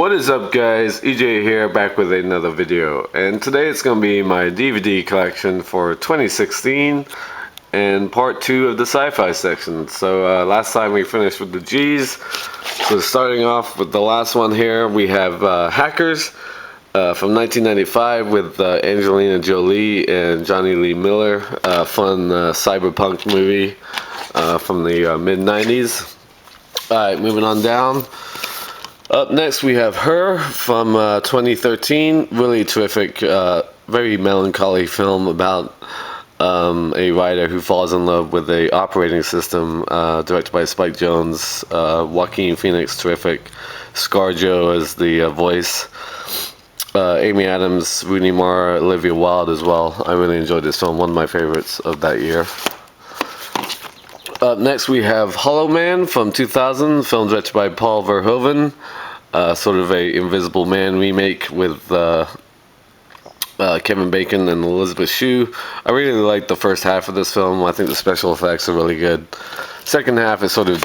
What is up, guys? EJ here, back with another video, and today it's going to be my DVD collection for 2016 and part 2 of the sci-fi section. So last time we finished with the G's, so starting off with the last one here, we have Hackers from 1995 with Angelina Jolie and Johnny Lee Miller, fun cyberpunk movie from the mid-90s. Alright, moving on down. Up next we have Her from 2013, really terrific, very melancholy film about a writer who falls in love with a operating system, directed by Spike Jonze. Joaquin Phoenix, terrific. ScarJo as the voice. Amy Adams, Rooney Mara, Olivia Wilde as well. I really enjoyed this film, one of my favorites of that year. Up next we have Hollow Man from 2000, film directed by Paul Verhoeven, sort of a Invisible Man remake with Kevin Bacon and Elizabeth Shue. I really like the first half of this film. I think the special effects are really good. Second half it sort of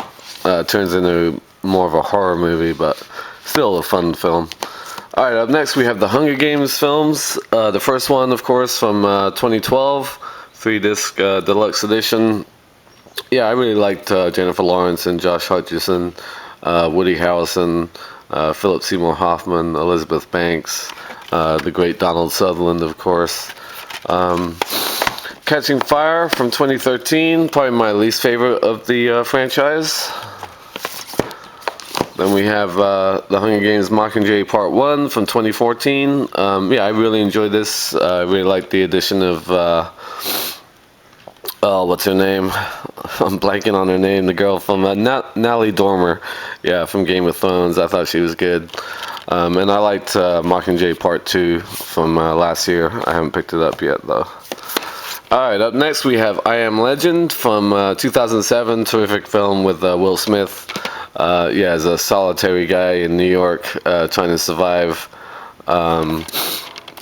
turns into more of a horror movie, but still a fun film. Alright, up next we have the Hunger Games films. The first one, of course, from 2012, 3-disc deluxe edition. Yeah, I really liked Jennifer Lawrence and Josh Hutcherson, Woody Harrelson, Philip Seymour Hoffman, Elizabeth Banks, the great Donald Sutherland, of course. Catching Fire from 2013, probably my least favorite of the franchise. Then we have The Hunger Games Mockingjay Part 1 from 2014. Yeah, I really enjoyed this. I really liked the addition of, what's her name? I'm blanking on her name. The girl from Natalie Dormer, yeah, from Game of Thrones. I thought she was good. And I liked Mockingjay Part 2 from last year. I haven't picked it up yet, though. Alright, up next we have I Am Legend from 2007. Terrific film with Will Smith. Yeah, as a solitary guy in New York trying to survive.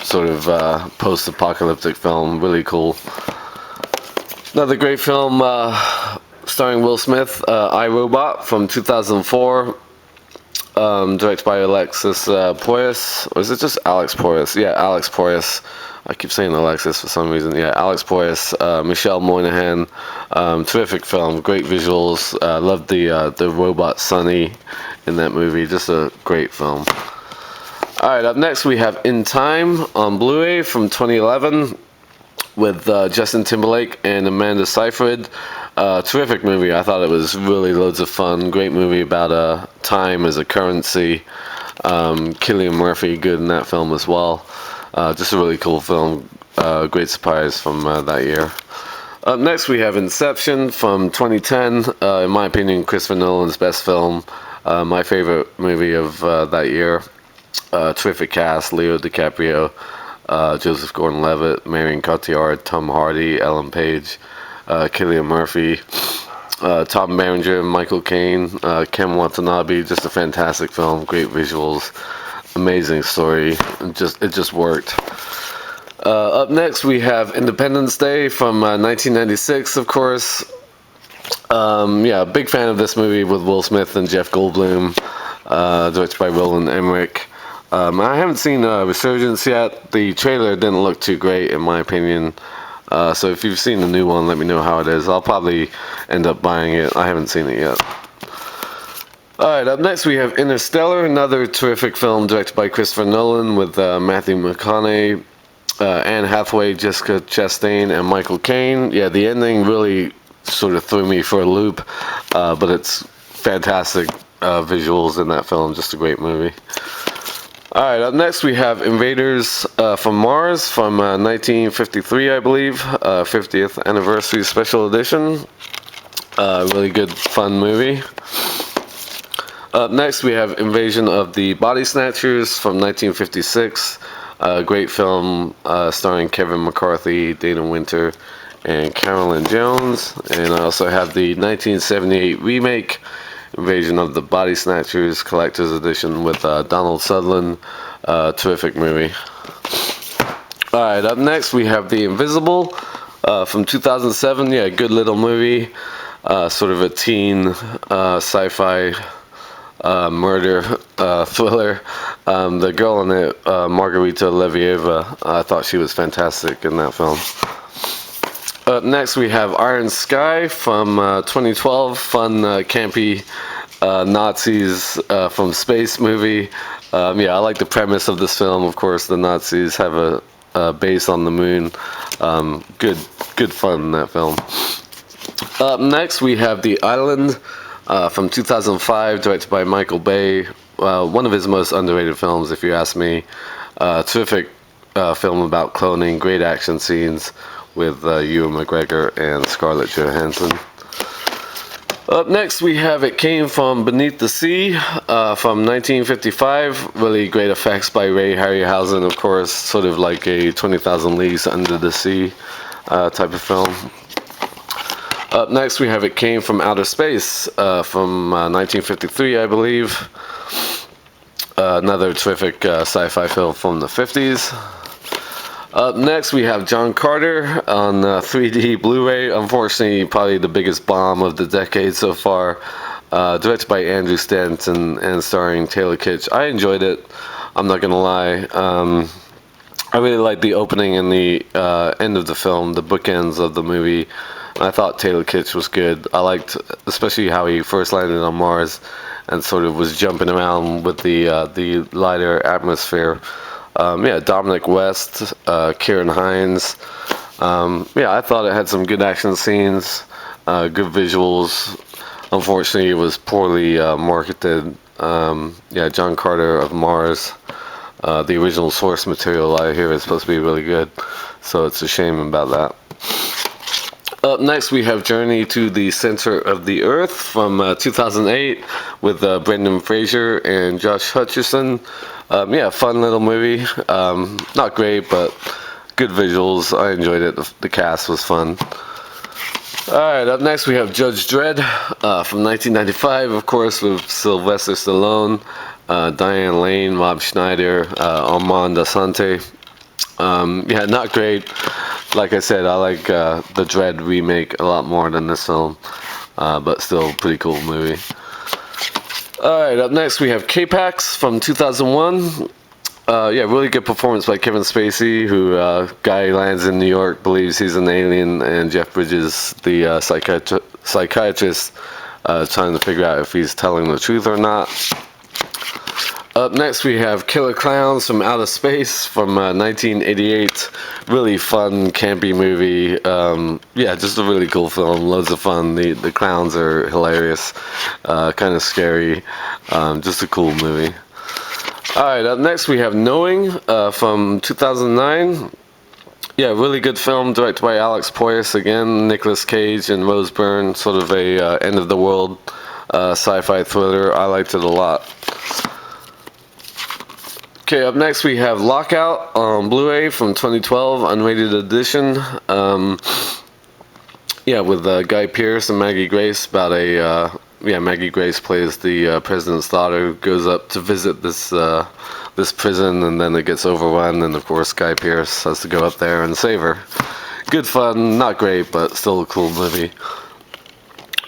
Sort of post-apocalyptic film. Really cool. Another great film starring Will Smith, I, Robot from 2004, directed by Alexis Proyas, or is it just Alex Proyas? Yeah, Alex Proyas. I keep saying Alexis for some reason. Yeah, Alex Proyas, Michelle Moynihan. Terrific film, great visuals. Loved the robot Sonny in that movie. Just a great film. Alright, up next we have In Time on Blu-ray from 2011. With Justin Timberlake and Amanda Seyfried. Terrific movie. I thought it was really loads of fun. Great movie about time as a currency. Cillian Murphy, good in that film as well. Just a really cool film. Great surprise from that year. Up next we have Inception from 2010. In my opinion, Christopher Nolan's best film. My favorite movie of that year. Terrific cast. Leo DiCaprio. Joseph Gordon-Levitt, Marion Cotillard, Tom Hardy, Ellen Page, Cillian Murphy, Tom Berenger, Michael Caine, Ken Watanabe. Just a fantastic film, great visuals, amazing story. It just worked. Up next we have Independence Day from 1996, of course. Yeah, big fan of this movie with Will Smith and Jeff Goldblum, directed by Roland Emmerich. I haven't seen Resurgence yet. The trailer didn't look too great in my opinion. So if you've seen the new one, let me know how it is. I'll probably end up buying it. I haven't seen it yet. Alright, up next we have Interstellar, another terrific film directed by Christopher Nolan with Matthew McConaughey, Anne Hathaway, Jessica Chastain, and Michael Caine. Yeah, the ending really sort of threw me for a loop, but it's fantastic visuals in that film. Just a great movie. Alright, up next we have Invaders from Mars from 1953, I believe. 50th anniversary special edition. Really good, fun movie. Up next we have Invasion of the Body Snatchers from 1956. Great film starring Kevin McCarthy, Dana Winter, and Carolyn Jones. And I also have the 1978 remake, Invasion of the Body Snatchers Collector's Edition with Donald Sutherland. Terrific movie. Alright, up next we have The Invisible from 2007. Yeah, good little movie. Sort of a teen sci-fi murder thriller. The girl in it, Margarita Levieva, I thought she was fantastic in that film. Up next, we have Iron Sky from 2012, fun, campy Nazis from space movie. Yeah, I like the premise of this film. Of course, the Nazis have a base on the moon. Good fun in that film. Up next, we have The Island from 2005, directed by Michael Bay. One of his most underrated films, if you ask me. Terrific film about cloning, great action scenes with Ewan McGregor and Scarlett Johansson. Up next, we have It Came From Beneath the Sea from 1955. Really great effects by Ray Harryhausen, of course, sort of like a 20,000 Leagues Under the Sea type of film. Up next, we have It Came From Outer Space from 1953, I believe. Another terrific sci-fi film from the 50s. Up next, we have John Carter on 3D Blu-ray. Unfortunately, probably the biggest bomb of the decade so far. Directed by Andrew Stanton and starring Taylor Kitsch. I enjoyed it. I'm not gonna lie. I really liked the opening and the end of the film, the bookends of the movie. I thought Taylor Kitsch was good. I liked especially how he first landed on Mars and sort of was jumping around with the lighter atmosphere. Yeah, Dominic West, Kieran Hines. Yeah, I thought it had some good action scenes, good visuals. Unfortunately, it was poorly marketed. Yeah, John Carter of Mars. The original source material I hear is supposed to be really good, so it's a shame about that. Up next, we have Journey to the Center of the Earth from 2008 with Brendan Fraser and Josh Hutcherson. Yeah, fun little movie. Not great, but good visuals. I enjoyed it. The cast was fun. Alright, up next we have Judge Dredd from 1995, of course, with Sylvester Stallone, Diane Lane, Rob Schneider, Armand Assante. Yeah, not great. Like I said, I like the Dredd remake a lot more than this film, but still pretty cool movie. Alright, up next we have KPAX from 2001. Yeah, really good performance by Kevin Spacey, who guy lands in New York, believes he's an alien, and Jeff Bridges, the psychiatrist, trying to figure out if he's telling the truth or not. Up next, we have Killer Clowns from Outer Space from 1988. Really fun, campy movie. Yeah, just a really cool film. Loads of fun. The clowns are hilarious, kind of scary. Just a cool movie. Alright, up next we have Knowing from 2009. Yeah, really good film, directed by Alex Proyas again, Nicolas Cage and Rose Byrne. Sort of a end of the world sci-fi thriller. I liked it a lot. Okay, up next we have Lockout on Blu-ray from 2012, unrated edition. Yeah, with Guy Pearce and Maggie Grace. About Maggie Grace plays the president's daughter who goes up to visit this prison, and then it gets overrun, and of course Guy Pearce has to go up there and save her. Good fun, not great, but still a cool movie.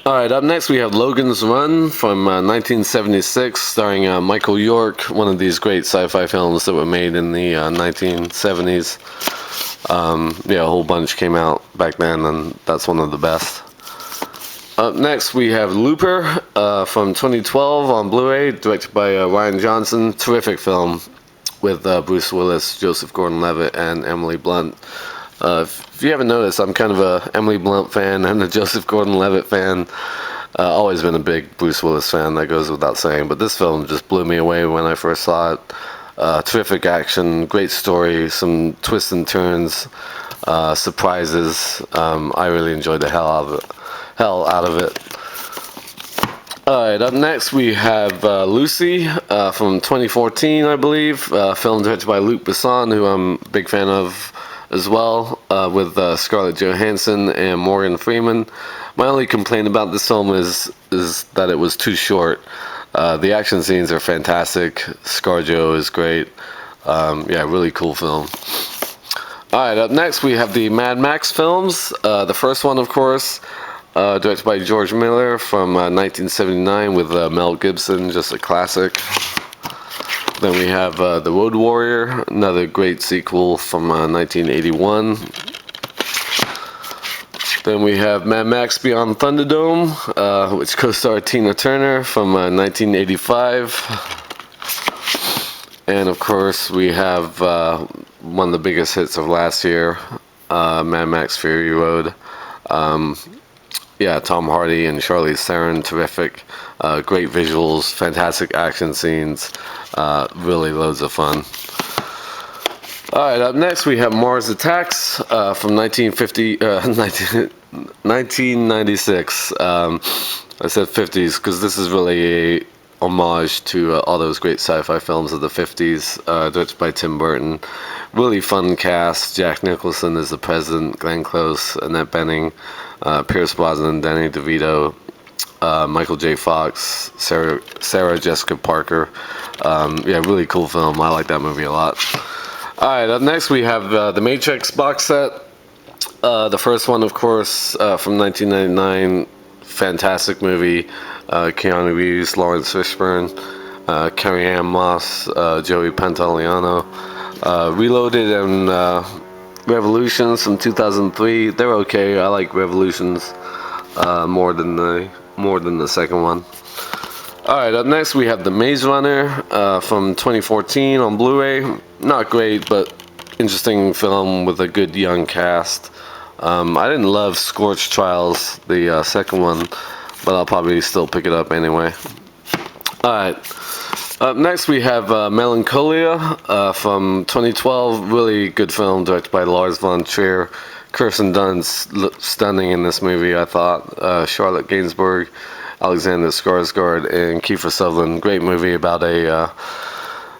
Alright, up next we have Logan's Run from 1976, starring Michael York, one of these great sci-fi films that were made in the 1970s. Yeah, a whole bunch came out back then, and that's one of the best. Up next we have Looper from 2012 on Blu-ray, directed by Ryan Johnson. Terrific film with Bruce Willis, Joseph Gordon-Levitt, and Emily Blunt. If you haven't noticed, I'm kind of a Emily Blunt fan and a Joseph Gordon-Levitt fan. Always been a big Bruce Willis fan, that goes without saying, but this film just blew me away when I first saw it. Terrific action, great story, some twists and turns, surprises. I really enjoyed the hell out of it. Alright, up next we have Lucy from 2014, I believe. Film directed by Luc Besson, who I'm a big fan of as well, with Scarlett Johansson and Morgan Freeman. My only complaint about this film is that it was too short. The action scenes are fantastic. ScarJo is great. Yeah, really cool film. Alright, up next we have the Mad Max films. The first one, of course, directed by George Miller from 1979 with Mel Gibson, just a classic. Then we have The Road Warrior, another great sequel from 1981. Then we have Mad Max Beyond Thunderdome, which co-starred Tina Turner from 1985. And of course, we have one of the biggest hits of last year, Mad Max Fury Road. Yeah, Tom Hardy and Charlize Theron, terrific. Great visuals, fantastic action scenes, really loads of fun. Alright, up next we have Mars Attacks from 1996. I said 50s because this is really a homage to all those great sci-fi films of the 50s, directed by Tim Burton. Really fun cast. Jack Nicholson is the president, Glenn Close, Annette Bening, Pierce Brosnan, Danny DeVito, Michael J. Fox, Sarah Jessica Parker. Yeah, really cool film. I like that movie a lot. Alright, up next we have the Matrix box set. The first one, of course, from 1999. Fantastic movie. Keanu Reeves, Lawrence Fishburne, Carrie-Anne Moss, Joey Pantoliano. Reloaded and Revolutions from 2003. They're okay. I like Revolutions more than the second one. Alright, up next we have The Maze Runner from 2014 on Blu-ray. Not great, but interesting film with a good young cast. I didn't love Scorch Trials, the second one, but I'll probably still pick it up anyway. Alright, up next we have Melancholia from 2012. Really good film directed by Lars von Trier. Kirsten Dunst stunning in this movie, I thought. Charlotte Gainsbourg, Alexander Skarsgård, and Kiefer Sutherland. Great movie about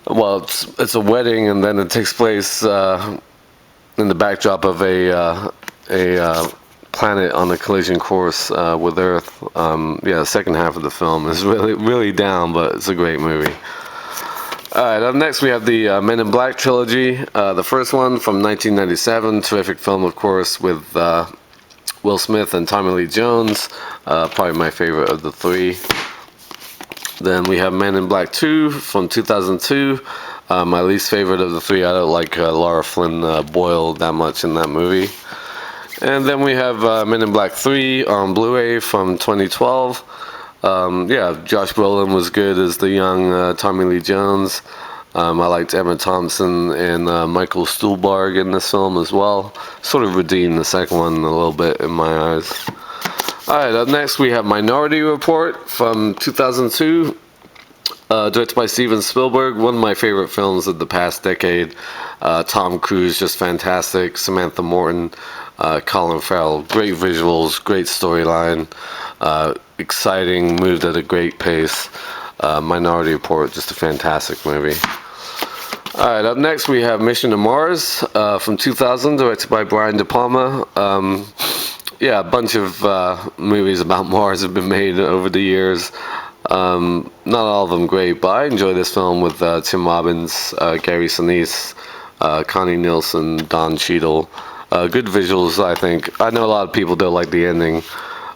it's a wedding, and then it takes place in the backdrop of a planet on a collision course with Earth. Yeah, the second half of the film is really down, but it's a great movie. Alright, up next we have the Men in Black trilogy. The first one from 1997, terrific film, of course, with Will Smith and Tommy Lee Jones. Probably my favorite of the three. Then we have Men in Black 2 from 2002. My least favorite of the three. I don't like Laura Flynn Boyle that much in that movie. And then we have Men in Black 3 on Blu-ray from 2012. Yeah, Josh Brolin was good as the young Tommy Lee Jones. I liked Emma Thompson and Michael Stuhlbarg in this film as well. Sort of redeemed the second one a little bit in my eyes. Alright, up next we have Minority Report from 2002. Directed by Steven Spielberg, one of my favorite films of the past decade. Tom Cruise, just fantastic. Samantha Morton, Colin Farrell, great visuals, great storyline, exciting, moved at a great pace. Minority Report, just a fantastic movie. Alright, up next we have Mission to Mars from 2000, directed by Brian De Palma. Yeah, a bunch of movies about Mars have been made over the years. Not all of them great, but I enjoy this film with Tim Robbins, Gary Sinise, Connie Nielsen, Don Cheadle. Good visuals, I think. I know a lot of people don't like the ending,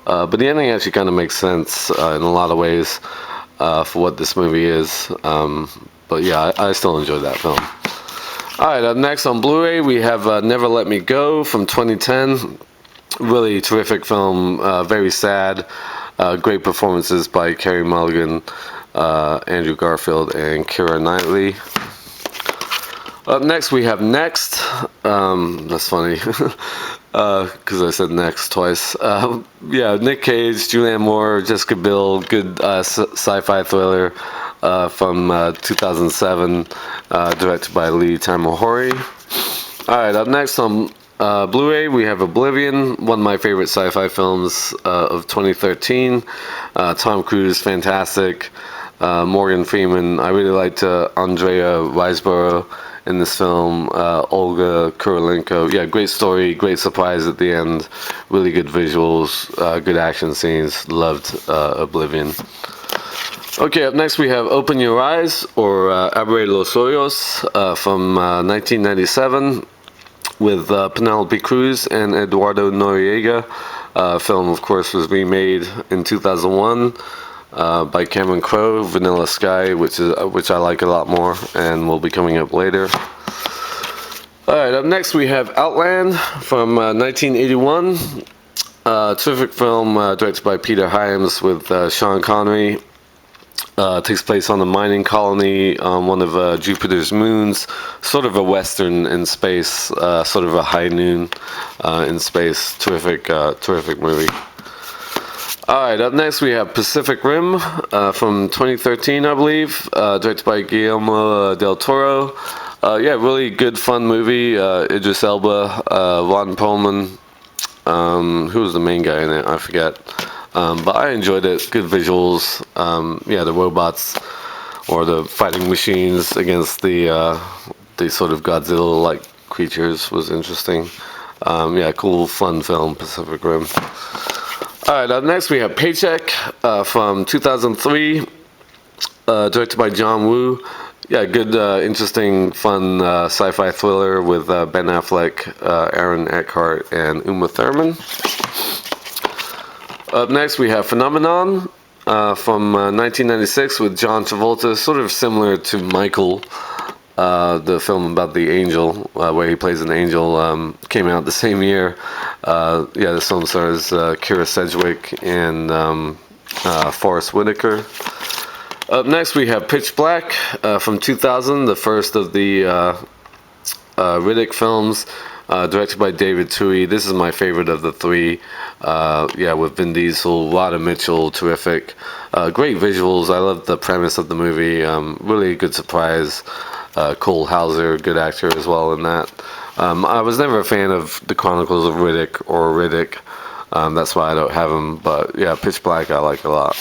but the ending actually kind of makes sense in a lot of ways for what this movie is. But yeah, I still enjoy that film. Alright, up next on Blu-ray we have Never Let Me Go from 2010. Really terrific film, very sad. Great performances by Carey Mulligan, Andrew Garfield, and Keira Knightley. Up next we have Next. That's funny because I said Next twice. Yeah, Nick Cage, Julianne Moore, Jessica Biel. Good sci-fi thriller from 2007, directed by Lee Tamahori. Alright, up next on Blu-ray we have Oblivion, one of my favorite sci-fi films of 2013. Tom Cruise, fantastic. Morgan Freeman. I really liked Andrea Riseborough in this film. Olga Kurylenko. Yeah, great story, great surprise at the end. Really good visuals, good action scenes. Loved Oblivion. Okay, up next we have Open Your Eyes, or Abre los Ojos, from 1997. With Penelope Cruz and Eduardo Noriega. Film, of course, was remade in 2001. by Cameron Crowe, Vanilla Sky, which I like a lot more and will be coming up later. Alright, up next we have Outland from 1981. Terrific film directed by Peter Hyams with Sean Connery. Takes place on a mining colony on one of Jupiter's moons. Sort of a western in space, sort of a high noon in space. Terrific movie. Alright, up next we have Pacific Rim from 2013, I believe, directed by Guillermo del Toro. Yeah, really good, fun movie. Idris Elba, Ron Perlman. Who was the main guy in it? I forget. But I enjoyed it. Good visuals. Yeah, the robots or the fighting machines against the sort of Godzilla-like creatures was interesting. Yeah, cool, fun film, Pacific Rim. Alright, up next we have Paycheck from 2003, directed by John Woo. Yeah, good, interesting, fun sci-fi thriller with Ben Affleck, Aaron Eckhart, and Uma Thurman. Up next we have Phenomenon from 1996 with John Travolta, sort of similar to Michael, the film about the angel, where he plays an angel. Came out the same year. Yeah, this film stars Kira Sedgwick and Forrest Whitaker. Up next we have Pitch Black from 2000, the first of the Riddick films, directed by David Twohy. This is my favorite of the three. Yeah, with Vin Diesel, Rodda Mitchell, terrific. Great visuals. I love the premise of the movie. Really good surprise. Cole Hauser, good actor as well in that. I was never a fan of the Chronicles of Riddick or Riddick. That's why I don't have them. But yeah, Pitch Black I like a lot.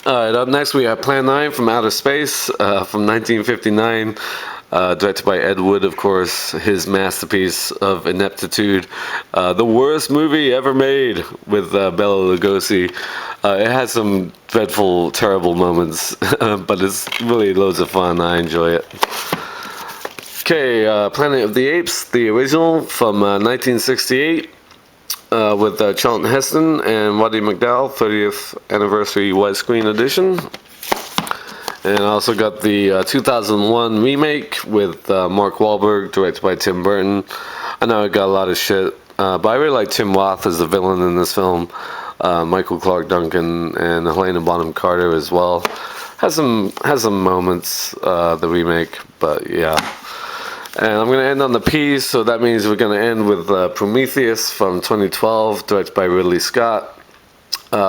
Alright, up next we have Plan 9 from Outer Space from 1959, directed by Ed Wood, of course, his masterpiece of ineptitude. The worst movie ever made with Bela Lugosi. It has some dreadful, terrible moments, but it's really loads of fun. I enjoy it. Okay, Planet of the Apes, the original from 1968. With Charlton Heston and Roddy McDowall, 30th anniversary widescreen edition. And I also got the 2001 remake with Mark Wahlberg, directed by Tim Burton. I know it got a lot of shit, but I really like Tim Roth as the villain in this film. Michael Clark Duncan and Helena Bonham Carter as well. Has some moments, the remake, but yeah. And I'm going to end on the P's, so that means we're going to end with Prometheus from 2012, directed by Ridley Scott,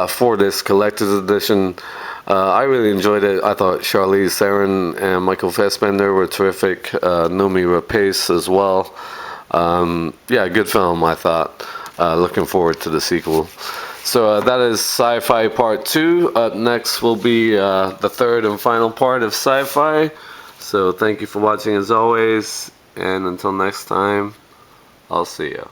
for this collector's edition. I really enjoyed it. I thought Charlize Theron and Michael Fassbender were terrific. Noomi Rapace as well. Yeah, good film, I thought. Looking forward to the sequel. So that is Sci-Fi Part 2. Up next will be the third and final part of Sci-Fi. So thank you for watching as always, and until next time, I'll see you.